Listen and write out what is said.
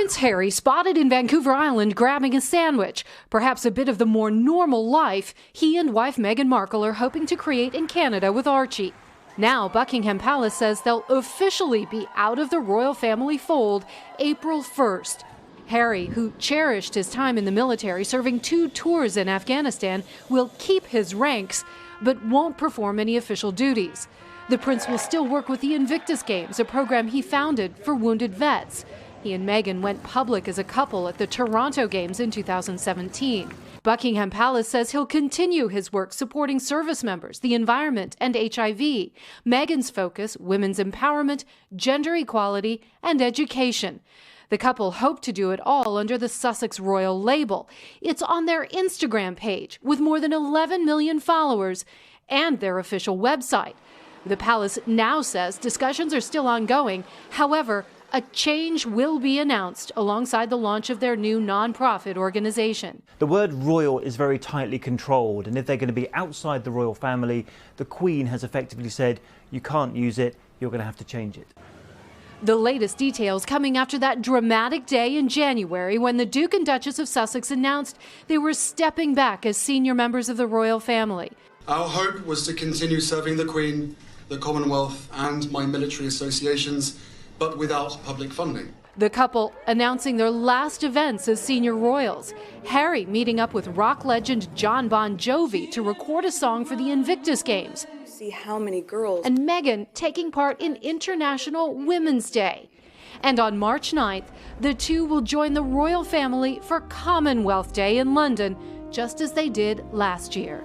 Prince Harry spotted in Vancouver Island grabbing a sandwich, perhaps a bit of the more normal life he and wife Meghan Markle are hoping to create in Canada with Archie. Now Buckingham Palace says they'll officially be out of the royal family fold April 1st. Harry, who cherished his time in the military, serving 2 tours in Afghanistan, will keep his ranks, but won't perform any official duties. The prince will still work with the Invictus Games, a program he founded for wounded vets. He and Meghan went public as a couple at the Toronto Games in 2017. Buckingham Palace says he'll continue his work supporting service members, the environment, and HIV. Meghan's focus, women's empowerment, gender equality, and education. The couple hope to do it all under the Sussex Royal label. It's on their Instagram page with more than 11 million followers and their official website. The palace now says discussions are still ongoing. However, a change will be announced alongside the launch of their new non-profit organization. The word royal is very tightly controlled, and if they're going to be outside the royal family, the Queen has effectively said, you can't use it, you're going to have to change it. The latest details coming after that dramatic day in January when the Duke and Duchess of Sussex announced they were stepping back as senior members of the royal family. Our hope was to continue serving the Queen, the Commonwealth and my military associations, but without public funding. The couple announcing their last events as senior royals. Harry meeting up with rock legend Jon Bon Jovi to record a song for the Invictus Games. See how many girls. And Meghan taking part in International Women's Day. And on March 9th, the two will join the royal family for Commonwealth Day in London, just as they did last year.